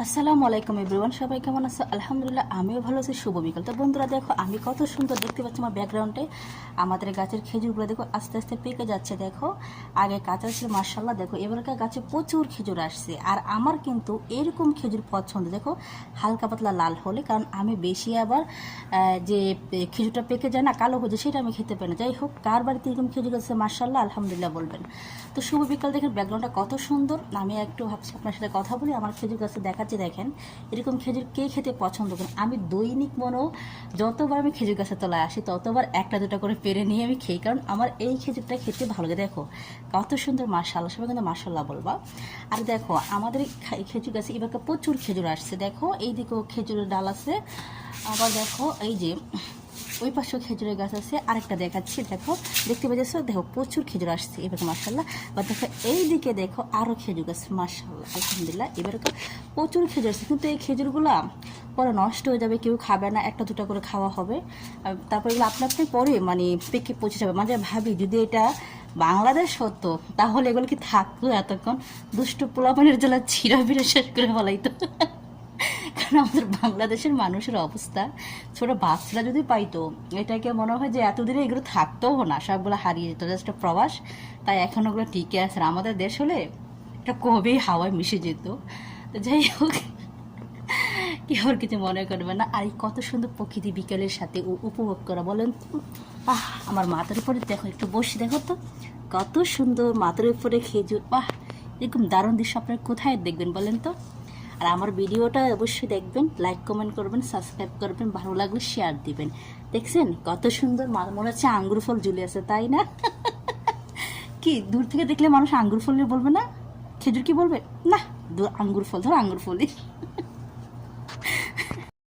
আসসালামু আলাইকুম এভরিওয়ান, সবাই কেমন আছো? আলহামদুলিল্লাহ, আমিও ভালো আছি। শুভ বিকাল। তো বন্ধুরা দেখো, আমি কত সুন্দর দেখতে পাচ্ছি আমার ব্যাকগ্রাউন্ডে আমাদের গাছের খেজুরগুলো দেখো আস্তে আস্তে পেকে যাচ্ছে। দেখো আগে কাঁচা ছিল, মার্শাল্লাহ। দেখো এবারকার গাছে প্রচুর খেজুর আসছে। আর আমার কিন্তু এরকম খেজুর পছন্দ, দেখো হালকা পাতলা লাল হলে, কারণ আমি বেশি আবার যে খেজুরটা পেকে যায় না, কালো হয়ে যায়, সেটা আমি খেতে পারি না। যাই হোক, কার বাড়িতে এরকম খেজুর আছে মার্শাল্লাহ আলহামদুলিল্লাহ বলবেন। তো শুভ বিকাল। দেখেন ব্যাকগ্রাউন্ডটা কত সুন্দর। আমি একটু ভাবছি আপনার সাথে কথা বলি। আমার খেজুর গাছে দেখাচ্ছি, দেখেন এরকম খেজুর কে খেতে পছন্দ করেন। আমি দৈনিক মনেও যতবার আমি খেজুর গাছের তলায় আসি ততবার একটা দুটা করে পেরে নিয়ে আমি খেই, কারণ আমার এই খেজুরটা খেতে ভালো লাগে। দেখো কত সুন্দর, মাশাআল্লাহ, সবাই কিন্তু মাশাআল্লাহ বলবা। আর দেখো আমাদের এই খেজুর গাছে এবার প্রচুর খেজুর আসছে। দেখো এই দিকেও খেজুরের ডাল আছে, আবার দেখো এই যে ওই পাশেও খেজুরের গাছ আছে। আরেকটা দেখাচ্ছি, দেখো দেখতে পাচ্ছ, দেখো প্রচুর খেজুর আসছে এবার মাশাআল্লাহ। বা দেখো এই দিকে দেখো আরও খেজুর গাছ মাশাআল্লাহ আলহামদুলিল্লাহ, এবার প্রচুর খেজুর আসছে। কিন্তু এই খেজুরগুলো পরে নষ্ট হয়ে যাবে, কেউ খাবে না, একটা দুটো করে খাওয়া হবে। তারপর এগুলো আপনি আপনি পরে মানে পেকে পচে যাবে। মানে ভাবি যদি এটা বাংলাদেশ হতো তাহলে এগুলো কি থাকতো এতক্ষণ? দুষ্টু পোলাপানের জেলা ছিঁড়া ফিরে শেষ করে বলাইতো। কারণ আমাদের বাংলাদেশের মানুষের অবস্থা, ছোট বাচ্চারা যদি পাইতো এটাকে মনে হয় যে এতদিনে এগুলো থাকতেও না, সবগুলো হারিয়ে যেত, জাস্ট প্রবাস। তাই এখন ওগুলো টিকে আছে। আর আমাদের দেশ হলে এটা কবেই হাওয়ায় মিশে যেত। তো যাই হোক, কি আর কিছু মনে করবে না। আর এই কত সুন্দর প্রকৃতি বিকেলের সাথে উপভোগ করা, বলেন তো। আমার মাথার উপরে দেখো, একটু বসে দেখো তো কত সুন্দর, মাথার উপরে খেজুর। এরকম দারুণ দৃশ্য আপনারা কোথায় দেখবেন বলেন তো? আর আমার ভিডিওটা অবশ্যই দেখবেন, লাইক কমেন্ট করবেন, সাবস্ক্রাইব করবেন, ভালো লাগলে শেয়ার দিবেন। দেখছেন কত সুন্দর, মনে হচ্ছে আঙ্গুর ফল ঝুলে আছে, তাই না? কি দূর থেকে দেখলে মানুষ আঙ্গুর ফল বলবে না? খেজুর কি বলবে? না, আঙ্গুর ফল, ধর আঙ্গুর ফলই।